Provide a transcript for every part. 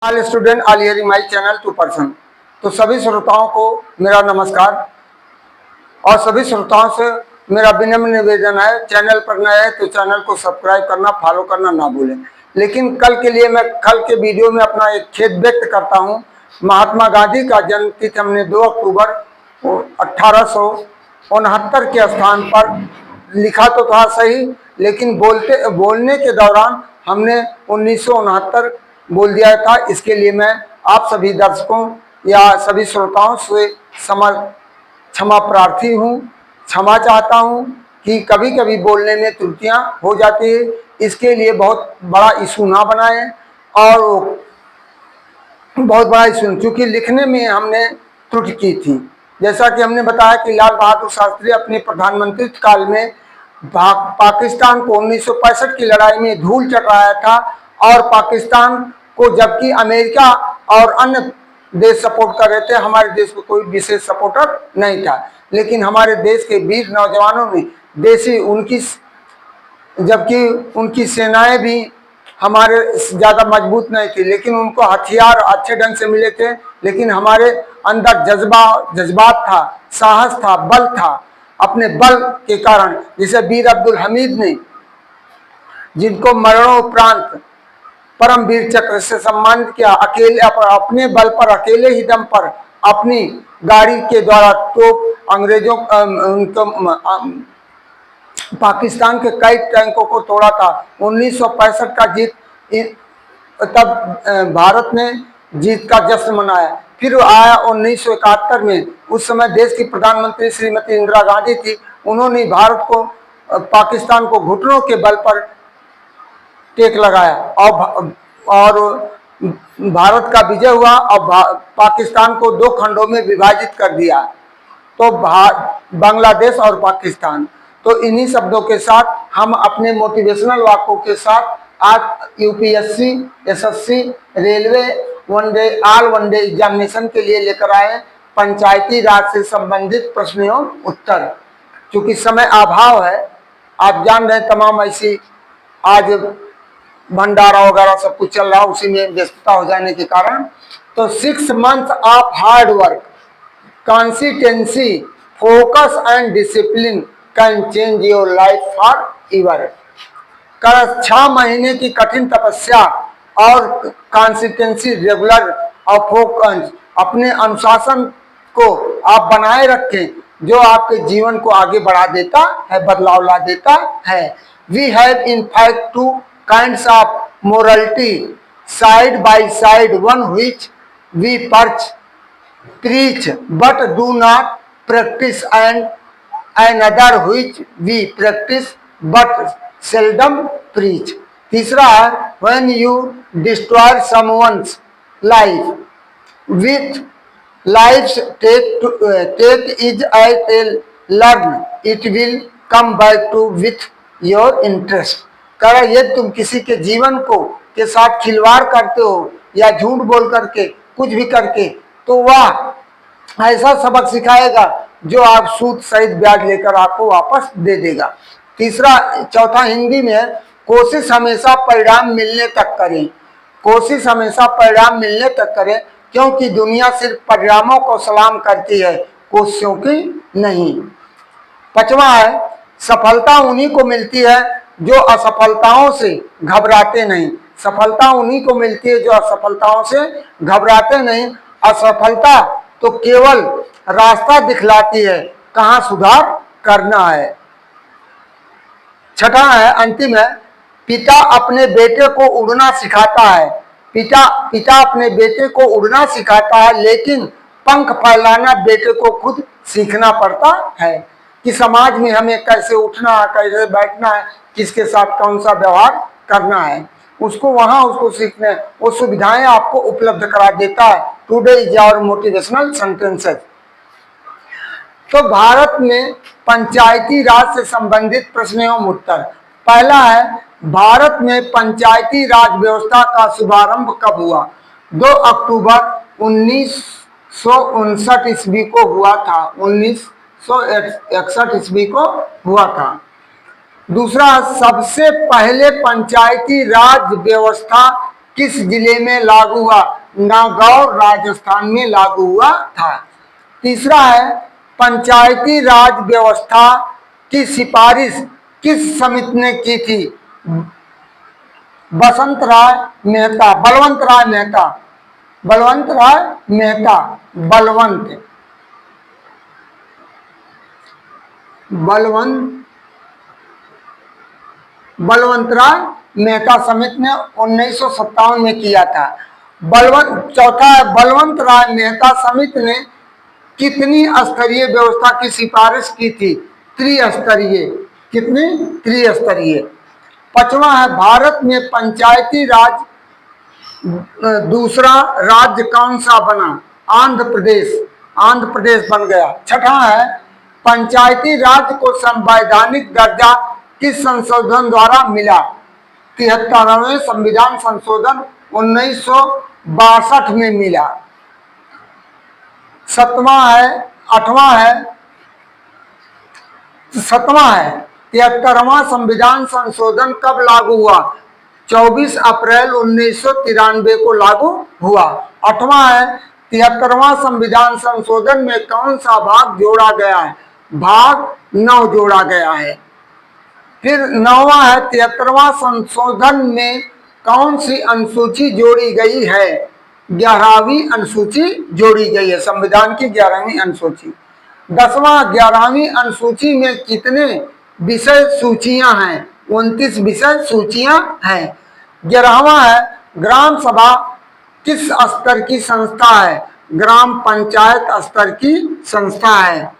All student all hearing my channel 2%। तो सभी श्रोताओं को मेरा नमस्कार और सभी श्रोताओं से मेरा विनम्र निवेदन है, चैनल पर नए हैं तो चैनल को सब्सक्राइब करना, फॉलो करना ना भूलें। लेकिन कल के लिए मैं कल के वीडियो में अपना एक खेद व्यक्त करता हूं। महात्मा गांधी का जन्म तिथि हमने 2 अक्टूबर 1869 के स्थान पर लिखा तो था सही, लेकिन बोलने के दौरान हमने 1969 बोल दिया था। इसके लिए मैं आप सभी दर्शकों या सभी श्रोताओं से क्षमा प्रार्थी हूँ, क्षमा चाहता हूँ कि कभी कभी बोलने में त्रुटियां हो जाती है। इसके लिए बहुत बड़ा इशू ना बनाएं और बहुत बड़ा इशू, क्योंकि लिखने में हमने त्रुटि की थी। जैसा कि हमने बताया कि लाल बहादुर शास्त्री अपने प्रधानमंत्री काल में पाकिस्तान को 1965 की लड़ाई में धूल चटाया था और पाकिस्तान को, जबकि अमेरिका और अन्य देश सपोर्ट कर रहे थे, हमारे देश को कोई विशेष सपोर्टर नहीं था। लेकिन हमारे देश के वीर नौजवानों ने जबकि उनकी सेनाएं भी हमारे ज़्यादा मजबूत नहीं थी, लेकिन उनको हथियार अच्छे ढंग से मिले थे। लेकिन हमारे अंदर जज्बात था, साहस था, बल था। अपने बल के कारण, जैसे वीर अब्दुल हमीद ने, जिनको मरणोपरांत परम वीर चक्र से सम्मानित किया, अकेले अपने बल पर, अकेले ही दम पर अपनी गाड़ी के द्वारा तोप अंग्रेजों पाकिस्तान के कई टैंकों को तोड़ा था। 1965 का जीत, तब भारत ने जीत का जश्न मनाया। फिर आया 1971 में, उस समय देश की प्रधानमंत्री श्रीमती इंदिरा गांधी थी। उन्होंने भारत को, पाकिस्तान को घुटनों के बल पर टेक लगाया और भारत का विजय हुआ और पाकिस्तान को 2 खंडों में विभाजित कर दिया, तो बांग्लादेश और पाकिस्तान। तो इन्हीं शब्दों के साथ हम अपने मोटिवेशनल वाक्यों के साथ आज UPSC, SSC, railway one day examination के लिए लेकर आए पंचायती राज से संबंधित प्रश्न एवं उत्तर। क्योंकि समय अभाव है, आप जान रहे हैं, तमाम ऐसी आज भंडारा वगैरह सब कुछ चल रहा है, उसी में व्यस्तता हो जाने के कारण। तो 6 month of hard work, consistency, focus and discipline can change your life for ever. 6 महीने की कठिन तपस्या और कंसिस्टेंसी, रेगुलर और फोकस, अपने अनुशासन को आप बनाए रखें, जो आपके जीवन को आगे बढ़ा देता है, बदलाव ला देता है। We have in fact 2 kinds of morality side by side, one which we preach but do not practice, and another which we practice but seldom preach. तीसरा है, when you destroy someone's life with life's take is I tell learn, it will come back to with your interest। कारण यदि तुम किसी के जीवन के साथ खिलवाड़ करते हो या झूठ बोल करके, कुछ भी करके, तो वह ऐसा सबक सिखाएगा जो आप सूद सहित ब्याज लेकर आपको वापस दे देगा। चौथा हिंदी में है, कोशिश हमेशा परिणाम मिलने तक करें। कोशिश हमेशा परिणाम मिलने तक करें, क्योंकि दुनिया सिर्फ परिणामों को सलाम करती है, कोशिशों की नहीं। 5वां है, सफलता उन्हीं को मिलती है जो असफलताओं से घबराते नहीं। सफलता उन्हीं को मिलती है जो असफलताओं से घबराते नहीं। असफलता तो केवल रास्ता दिखलाती है, कहाँ सुधार करना है। 6वां है, अंतिम है, पिता अपने बेटे को उड़ना सिखाता है। पिता अपने बेटे को उड़ना सिखाता है, लेकिन पंख फैलाना बेटे को खुद सीखना पड़ता है कि समाज में हमें कैसे उठना है, कैसे बैठना है, किसके साथ कौन सा व्यवहार करना है, उसको सीखने, वो सुविधाएं आपको उपलब्ध करा देता है। Today is our motivational sentences. तो भारत में पंचायती राज से संबंधित प्रश्न एवं उत्तर। पहला है, भारत में पंचायती राज व्यवस्था का शुभारंभ कब हुआ? 2 अक्टूबर 1959 ईस्वी को हुआ था। 1961 ईस्वी को हुआ था। दूसरा, सबसे पहले पंचायती राज व्यवस्था किस जिले में लागू हुआ? नागौर राजस्थान में लागू हुआ था। तीसरा है, पंचायती राज व्यवस्था की सिफारिश किस समिति ने की थी? बलवंत राय मेहता, बलवंत राय मेहता, बलवंत राय मेहता, बलवंत राय मेहता समिति ने 1957 में किया था। चौथा है, बलवंत राय मेहता समिति ने कितनी स्तरीय व्यवस्था की सिफारिश की थी? त्रिस्तरीय। कितनी? त्रिस्तरीय। पांचवा है, भारत में पंचायती राज दूसरा राज्य कौन सा बना? आंध्र प्रदेश, आंध्र प्रदेश बन गया। छठा है, पंचायती राज को संवैधानिक दर्जा किस संशोधन द्वारा मिला? 73वें संविधान संशोधन 1962 में मिला। सातवां है 73वां संविधान संशोधन कब लागू हुआ? 24 अप्रैल 1993 को लागू हुआ। 8वां है, 73वां संविधान संशोधन में कौन सा भाग जोड़ा गया है? भाग 9 जोड़ा गया है। फिर 9वां है, 73वां संशोधन में कौन सी अनुसूची जोड़ी गई है? 11वीं अनुसूची जोड़ी गई है, संविधान की 11वीं अनुसूची। 10वां, 11वीं अनुसूची में कितने विषय सूचियां हैं? 29 विषय सूचियां हैं। 11वां है, ग्राम सभा किस स्तर की संस्था है? ग्राम पंचायत स्तर की संस्था है।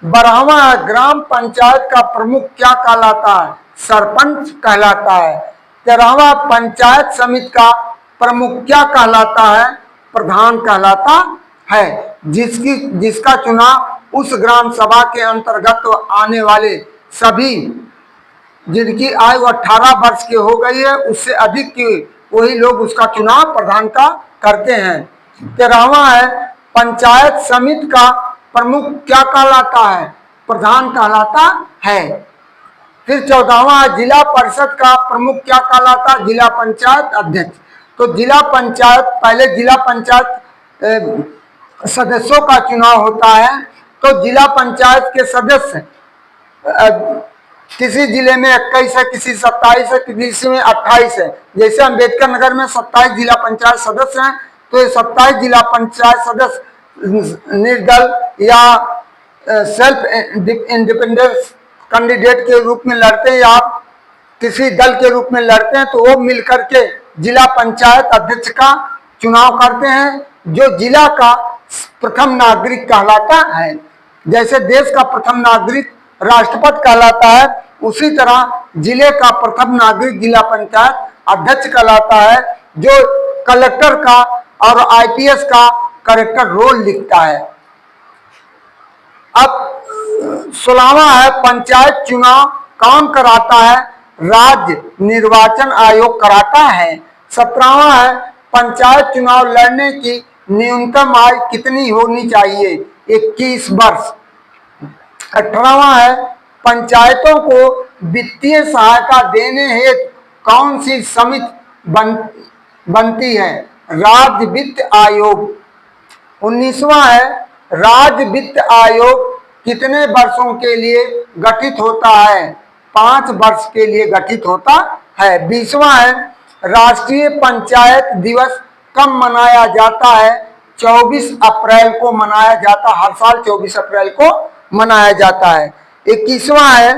12वां है, ग्राम पंचायत का प्रमुख क्या कहलाता है? सरपंच कहलाता है। 13वां, पंचायत समिति का प्रमुख क्या कहलाता है? प्रधान कहलाता है। जिसका चुनाव उस ग्राम सभा के अंतर्गत आने वाले सभी जिनकी आयु 18 वर्ष की हो गई है, उससे अधिक की वही लोग उसका चुनाव प्रधान का करते हैं। 13वां है, पंचायत समिति का प्रमुख क्या कहलाता है? प्रधान कहलाता है। फिर 14वां, जिला परिषद का प्रमुख क्या कहलाता है? जिला पंचायत अध्यक्ष। तो जिला पंचायत, पहले जिला पंचायत सदस्यों का चुनाव होता है। तो जिला पंचायत के सदस्य किसी जिले में 21 है, किसी 27 है, किसी में 28 है। जैसे अम्बेडकर नगर में 27 जिला पंचायत सदस्य हैं, तो ये 27 जिला पंचायत सदस्य निर्दल या सेल्फ इंडिपेंडेंस कैंडिडेट के रूप में लड़ते हैं या किसी दल के रूप में लड़ते हैं, तो वो मिलकर के जिला पंचायत अध्यक्ष का चुनाव करते हैं, जो जिला का प्रथम नागरिक कहलाता है। जैसे देश का प्रथम नागरिक राष्ट्रपति कहलाता है, उसी तरह जिले का प्रथम नागरिक जिला पंचायत अध्यक्ष कहलाता है, जो कलेक्टर का और आईपीएस का करेक्टर रोल लिखता है। अब 16वां है, पंचायत चुनाव कौन कराता है? राज्य निर्वाचन आयोग कराता है। 17वां है, पंचायत चुनाव लड़ने की न्यूनतम आयु कितनी होनी चाहिए? 21 वर्ष। 18वां है, पंचायतों को वित्तीय सहायता देने हेतु कौन सी समिति बनती है? राज्य वित्त आयोग। 19वां है, राज्य वित्त आयोग कितने वर्षों के लिए गठित होता है? 5 वर्ष के लिए गठित होता है। 20वां है, राष्ट्रीय पंचायत दिवस कब मनाया जाता है? 24 अप्रैल को मनाया जाता, हर साल 24 अप्रैल को मनाया जाता है। 21वां है,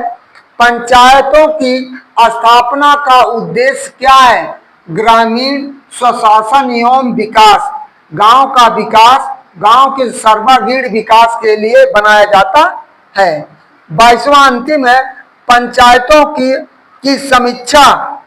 पंचायतों की स्थापना का उद्देश्य क्या है? ग्रामीण स्वशासन एवं विकास, गांव का विकास, गांव के सर्वांगीण विकास के लिए बनाया जाता है। 22वां अंतिम है, पंचायतों की समीक्षा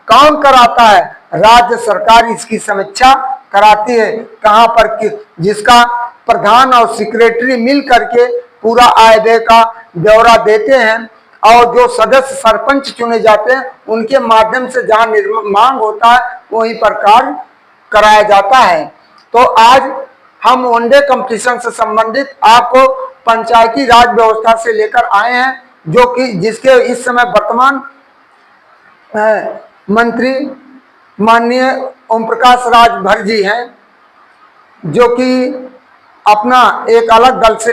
कौन कराता है? राज्य सरकार इसकी समीक्षा कराती है। कहां पर जिसका प्रधान और सेक्रेटरी मिल करके पूरा आय व्यय का ब्यौरा देते हैं, और जो सदस्य सरपंच चुने जाते हैं उनके माध्यम से जहां मांग होता है वहीं पर कार्य कराया जाता है। तो आज हम वनडे कंपटीशन से संबंधित आपको पंचायती राज व्यवस्था से लेकर आए हैं, जो कि जिसके इस समय वर्तमान मंत्री माननीय ओम प्रकाश राजभर जी हैं, जो कि अपना एक अलग दल से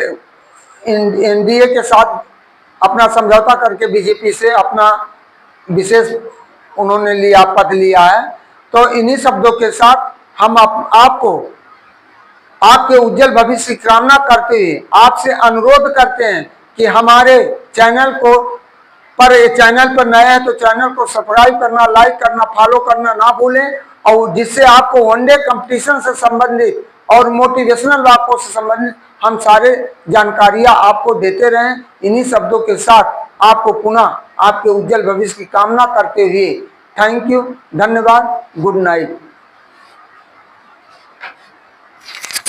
एनडीए के साथ अपना समझौता करके बीजेपी से अपना विशेष उन्होंने लिया, पद लिया है। तो इन्हीं शब्दों के साथ हम आपको आपके उज्जवल भविष्य की कामना करते हुए आपसे अनुरोध करते हैं कि हमारे चैनल पर नए हैं तो चैनल को सब्सक्राइब करना, लाइक करना, फॉलो करना ना भूलें, और जिससे आपको वनडे कंपटीशन से संबंधित और मोटिवेशनल वाक्यों से संबंधित हम सारे जानकारियां आपको देते रहें। इन्हीं शब्दों के साथ आपको पुनः आपके उज्जवल भविष्य की कामना करते हुए थैंक यू, धन्यवाद, गुड नाइट।